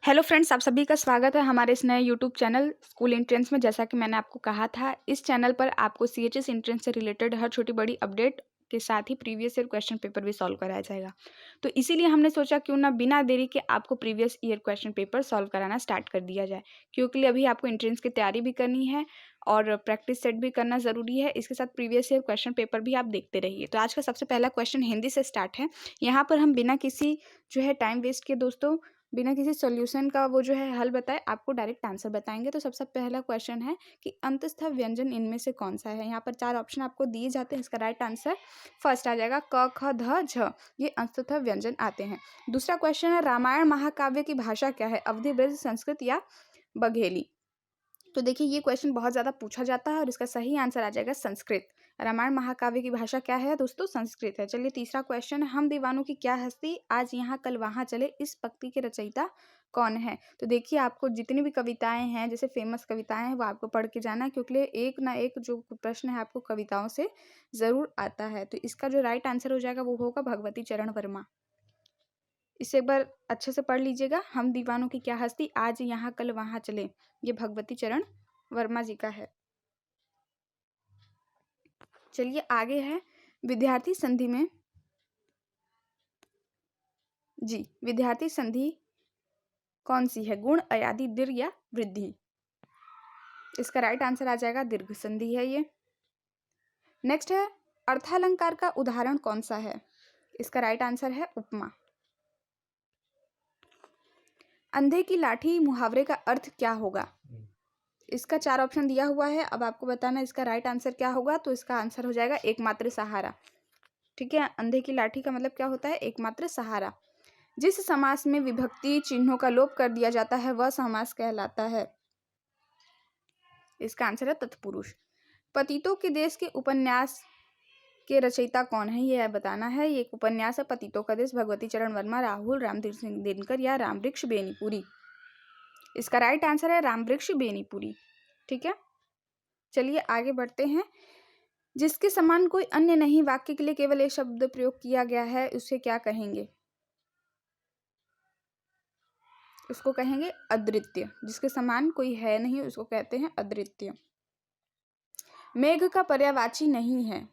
Hello friends, आप सभी का स्वागत है हमारे इस नए यूट्यूब चैनल स्कूल एंट्रेंस में। जैसा कि मैंने आपको कहा था, इस चैनल पर आपको सीएचएस एंट्रेंस से रिलेटेड हर छोटी बड़ी अपडेट के साथ ही प्रीवियस ईयर क्वेश्चन पेपर भी सॉल्व कराया जाएगा। तो इसीलिए हमने सोचा क्यों ना बिना देरी के आपको previous year question paper solve कराना स्टार्ट कर दिया जाए, क्योंकि अभी आपको एंट्रेंस की तैयारी भी करनी है और प्रैक्टिस सेट भी करना ज़रूरी है। इसके साथ प्रीवियस ईयर क्वेश्चन पेपर भी आप देखते रहिए। तो आज का सबसे पहला क्वेश्चन हिंदी से स्टार्ट है। यहाँ पर हम बिना किसी टाइम वेस्ट किए दोस्तों, बिना किसी सॉल्यूशन का हल बताए आपको डायरेक्ट आंसर बताएंगे। तो सबसे पहला क्वेश्चन है कि अंतस्थ व्यंजन इनमें से कौन सा है। यहाँ पर 4 ऑप्शन आपको दिए जाते हैं। इसका राइट आंसर फर्स्ट आ जाएगा क ख ध झ, ये अंतस्थ व्यंजन आते हैं। दूसरा क्वेश्चन है रामायण महाकाव्य की भाषा क्या है, अवधी, ब्रज, संस्कृत या बघेली। तो देखिए, ये क्वेश्चन बहुत ज़्यादा पूछा जाता है और इसका सही आंसर आ जाएगा संस्कृत। रामायण महाकाव्य की भाषा क्या है दोस्तों, संस्कृत है। चलिए तीसरा क्वेश्चन है हम दीवानों की क्या हस्ती आज यहाँ कल वहाँ चले, इस पंक्ति के रचयिता कौन है। तो देखिए, आपको जितनी भी कविताएं हैं, जैसे फेमस कविताएं हैं, वो आपको पढ़ के जाना है, क्योंकि एक ना एक जो प्रश्न है आपको कविताओं से ज़रूर आता है। तो इसका जो राइट आंसर हो जाएगा वो होगा भगवती चरण वर्मा। इसे एक बार अच्छे से पढ़ लीजिएगा। हम दीवानों की क्या हस्ती आज यहाँ कल वहाँ चले, ये भगवती चरण वर्मा जी का है। चलिए आगे है विद्यार्थी संधि में जी, विद्यार्थी संधि कौन सी है, गुण, अयादि, दीर्घ या वृद्धि। इसका राइट आंसर आ जाएगा दीर्घ संधि है ये। नेक्स्ट है अर्थालंकार का उदाहरण कौन सा है। इसका राइट आंसर है उपमा। अंधे की लाठी मुहावरे का अर्थ क्या होगा। इसका 4 ऑप्शन दिया हुआ है। अब आपको बताना इसका राइट आंसर क्या होगा। तो इसका आंसर हो जाएगा एकमात्र सहारा। ठीक है, अंधे की लाठी का मतलब क्या होता है, एकमात्र सहारा। जिस समास में विभक्ति चिन्हों का लोप कर दिया जाता है वह समास कहलाता है। इसका आंसर है तत्पुरुष। पतितों के देश के उपन्यास के रचयिता कौन है, यह बताना है। ये एक उपन्यास है पतितों का देश, भगवती चरण वर्मा, राहुल रामधीर सिंह दिनकर या रामवृक्ष बेनीपुरी। इसका राइट आंसर है रामवृक्ष बेनीपुरी। ठीक है, चलिए आगे बढ़ते हैं। जिसके समान कोई अन्य नहीं वाक्य के लिए केवल एक शब्द प्रयोग किया गया है, उसे क्या कहेंगे। उसको कहेंगे अद्वितीय। जिसके समान कोई है नहीं उसको कहते हैं अद्वितीय। मेघ का पर्यायवाची नहीं है।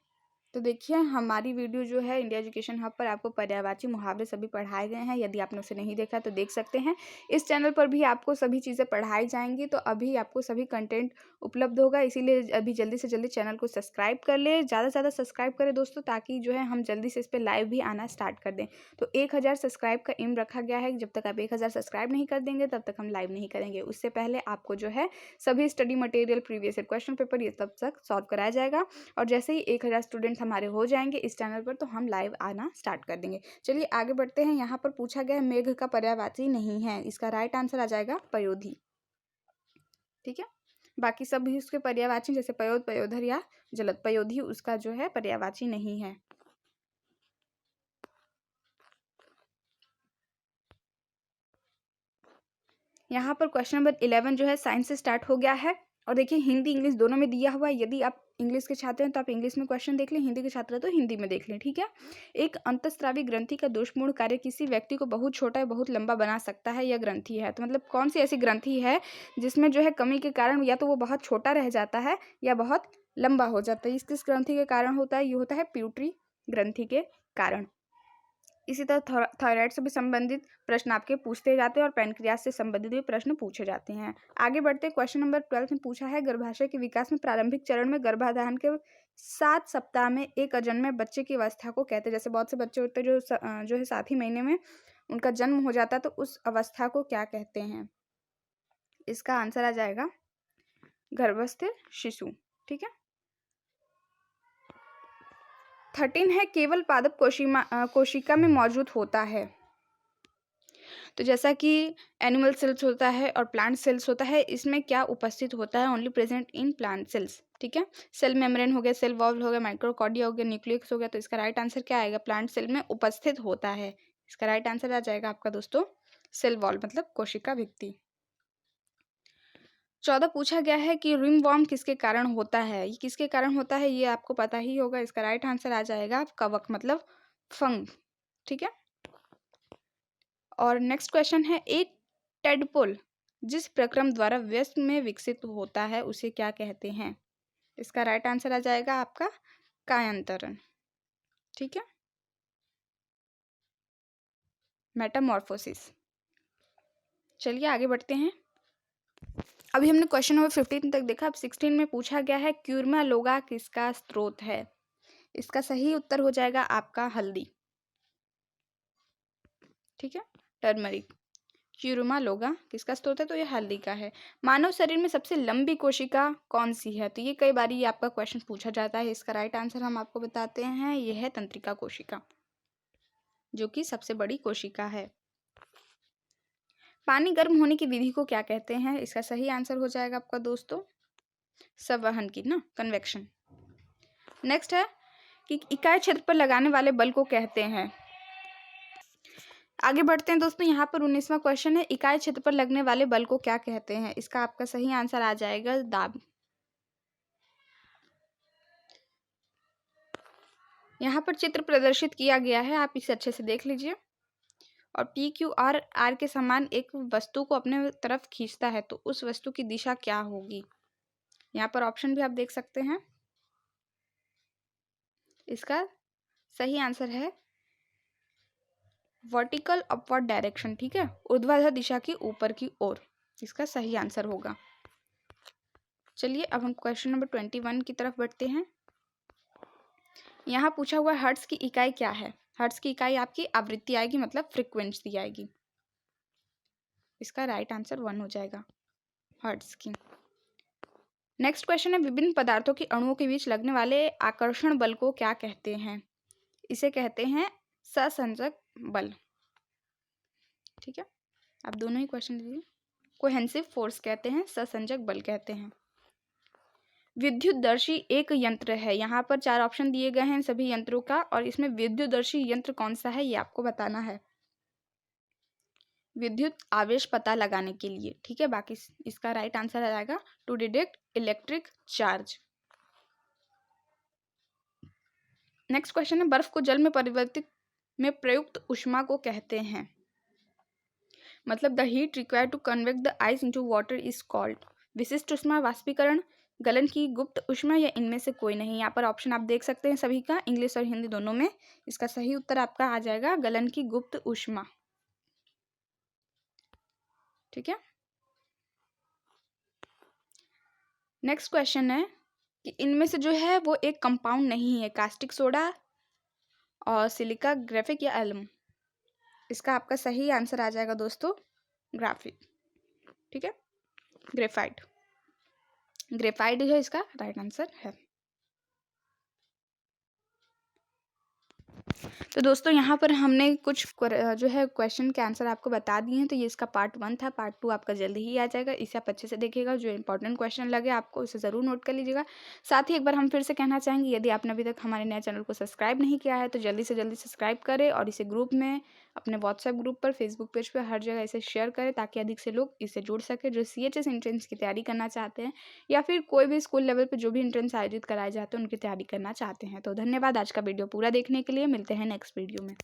तो देखिए, हमारी वीडियो इंडिया एजुकेशन हब पर आपको पर्यायवाची मुहावरे सभी पढ़ाए गए हैं। यदि आपने उसे नहीं देखा तो देख सकते हैं। इस चैनल पर भी आपको सभी चीज़ें पढ़ाई जाएंगी। तो अभी आपको सभी कंटेंट उपलब्ध होगा, इसीलिए अभी जल्दी से जल्दी चैनल को सब्सक्राइब कर ले, ज़्यादा से ज़्यादा सब्सक्राइब करें दोस्तों, ताकि हम जल्दी से इस पर लाइव भी आना स्टार्ट कर दें। तो 1000 सब्सक्राइब का एम रखा गया है। जब तक आप 1000 सब्सक्राइब नहीं कर देंगे तब तक हम लाइव नहीं करेंगे। उससे पहले आपको सभी study material, previous year question paper, ये तब तक सॉल्व कराया जाएगा। और जैसे ही 1000 स्टूडेंट हमारे हो जाएंगे इस चैनल पर, तो हम लाइव आना स्टार्ट कर देंगे। चलिए आगे बढ़ते हैं। यहाँ पर पूछा गया है मेघ का पर्यायवाची नहीं है। इसका राइट आंसर आ जाएगा पयोधी। ठीक है, बाकी सब भी उसके पर्यायवाची, जैसे पयोध, पयोधर या जलद। पयोधी उसका पर्यायवाची नहीं है। यहाँ पर क्वेश्चन नंबर 11 साइंस से स्टार्ट हो गया है। और देखिए, हिंदी इंग्लिश दोनों में दिया हुआ है। यदि आप इंग्लिश के छात्र हैं तो आप इंग्लिश में क्वेश्चन देख लें, हिंदी के छात्र हैं तो हिंदी में देख लें। ठीक है, एक अंतःस्रावी ग्रंथि का दोषपूर्ण कार्य किसी व्यक्ति को बहुत छोटा या बहुत लंबा बना सकता है, यह ग्रंथि है। तो मतलब कौन सी ऐसी ग्रंथि है जिसमें कमी के कारण या तो वो बहुत छोटा रह जाता है या बहुत लंबा हो जाता है। किस ग्रंथि के कारण होता है, ये होता है प्यूटरी ग्रंथि के कारण। इसी तरह थायराइड से भी संबंधित प्रश्न आपके पूछते जाते हैं और पैनक्रियास से संबंधित भी प्रश्न पूछे जाते हैं। आगे बढ़ते हैं। क्वेश्चन नंबर 12 में पूछा है गर्भाशय के विकास में प्रारंभिक चरण में गर्भाधान के 7 सप्ताह में एक अजन्मे बच्चे की अवस्था को कहते हैं। जैसे बहुत से बच्चे होते हैं जो 7 ही महीने में उनका जन्म हो जाता है, तो उस अवस्था को क्या कहते हैं। इसका आंसर आ जाएगा गर्भस्थ शिशु। ठीक है, 13 है केवल पादप कोशिका में मौजूद होता है। तो जैसा कि एनिमल सेल्स होता है और प्लांट सेल्स होता है, इसमें क्या उपस्थित होता है, only present in plant cells. ठीक है, सेल मेम्ब्रेन हो गया, सेल वॉल हो गया, माइक्रोकॉर्डिया हो गया, न्यूक्लियस हो गया। तो इसका राइट आंसर क्या आएगा, प्लांट सेल में उपस्थित होता है। इसका राइट आंसर आ जाएगा आपका दोस्तों सेल वॉल, मतलब कोशिका भित्ति। 14 पूछा गया है कि रिंगवॉर्म किसके कारण होता है। ये किसके कारण होता है ये आपको पता ही होगा। इसका राइट आंसर आ जाएगा कवक, मतलब फंग। ठीक है, और नेक्स्ट क्वेश्चन है एक टेडपोल जिस प्रक्रम द्वारा व्यस्क में विकसित होता है उसे क्या कहते हैं? इसका राइट आंसर आ जाएगा आपका कायांतरण। ठीक है, मेटामॉर्फोसिस। चलिए आगे बढ़ते हैं। अभी हमने क्वेश्चन नंबर 15 तक देखा। अब 16 में पूछा गया है क्यूर्मा लोगा किसका स्रोत है? इसका सही उत्तर हो जाएगा आपका हल्दी। ठीक है, टर्मरिक। क्यूर्मा लोगा किसका स्रोत है? तो ये हल्दी का है। मानव शरीर में सबसे लंबी कोशिका कौन सी है? तो ये कई बार ये आपका क्वेश्चन पूछा जाता है। इसका राइट आंसर हम आपको बताते हैं, यह है तंत्रिका कोशिका, जो कि सबसे बड़ी कोशिका है। पानी गर्म होने की विधि को क्या कहते हैं? इसका सही आंसर हो जाएगा आपका दोस्तों संवहन की ना, कन्वेक्शन। नेक्स्ट है कि इकाई क्षेत्र पर लगाने वाले बल को कहते हैं। आगे बढ़ते हैं दोस्तों। यहाँ पर 19वां क्वेश्चन है इकाई क्षेत्र पर लगने वाले बल को क्या कहते हैं? इसका आपका सही आंसर आ जाएगा दाब। यहाँ पर चित्र प्रदर्शित किया गया है, आप इसे अच्छे से देख लीजिए। और पी क्यू आर आर के समान एक वस्तु को अपने तरफ खींचता है तो उस वस्तु की दिशा क्या होगी? यहाँ पर ऑप्शन भी आप देख सकते हैं। इसका सही आंसर है वर्टिकल अपवर्ड डायरेक्शन। ठीक है, ऊर्ध्वाधर दिशा की ऊपर की ओर, इसका सही आंसर होगा। चलिए अब हम क्वेश्चन नंबर 21 की तरफ बढ़ते हैं। यहाँ पूछा हुआ हर्ट्ज की इकाई क्या है? हर्ट्ज की इकाई आपकी आवृत्ति आएगी, मतलब फ्रीक्वेंसी आएगी। इसका राइट आंसर 1 हो जाएगा हर्ट्ज की। नेक्स्ट क्वेश्चन है विभिन्न पदार्थों के अणुओं के बीच लगने वाले आकर्षण बल को क्या कहते हैं? इसे कहते हैं सहसंजक बल। ठीक है, आप दोनों ही क्वेश्चन लीजिए। कोहेंसिव फोर्स कहते हैं, सहसंजक बल कहते हैं। विद्युतदर्शी एक यंत्र है। यहाँ पर 4 ऑप्शन दिए गए हैं सभी यंत्रों का, और इसमें विद्युतदर्शी यंत्र कौन सा है ये आपको बताना है, विद्युत आवेश पता लगाने के लिए। ठीक है, बाकी इसका राइट आंसर आ जाएगा to detect electric charge. Next question है बर्फ को जल में परिवर्तित में प्रयुक्त ऊष्मा को कहते हैं, मतलब the heat required to convect the ice into water is called. विशिष्ट ऊष्मा, वाष्पीकरण, गलन की गुप्त ऊष्मा, या इनमें से कोई नहीं। यहाँ पर ऑप्शन आप देख सकते हैं सभी का, इंग्लिश और हिंदी दोनों में। इसका सही उत्तर आपका आ जाएगा गलन की गुप्त ऊष्मा। ठीक है, नेक्स्ट क्वेश्चन है कि इनमें से जो है वो एक कंपाउंड नहीं है, कास्टिक सोडा और सिलिका, ग्राफिक या एल्म। इसका आपका सही आंसर आ जाएगा दोस्तों ग्राफिक। ठीक है, ग्रेफाइट। ग्रेफाइट जो है इसका राइट आंसर है। तो दोस्तों यहाँ पर हमने कुछ जो है क्वेश्चन के आंसर आपको बता दिए हैं। तो ये इसका पार्ट 1 था। पार्ट 2 आपका जल्दी ही आ जाएगा, इसे आप अच्छे से देखिएगा। जो इंपॉर्टेंट क्वेश्चन लगे आपको उसे ज़रूर नोट कर लीजिएगा। साथ ही एक बार हम फिर से कहना चाहेंगे, यदि आपने अभी तक हमारे नए चैनल को सब्सक्राइब नहीं किया है तो जल्दी से जल्दी सब्सक्राइब करें, और इसे ग्रुप में, अपने व्हाट्सएप ग्रुप पर, फेसबुक पेज पर, हर जगह इसे शेयर करें, ताकि अधिक से लोग इससे जुड़ सके जो CHS एंट्रेंस की तैयारी करना चाहते हैं, या फिर कोई भी स्कूल लेवल पर जो भी एंट्रेंस आयोजित कराए जाते हैं उनकी तैयारी करना चाहते हैं। तो धन्यवाद आज का वीडियो पूरा देखने के लिए। मिलते हैं नेक्स्ट वीडियो में।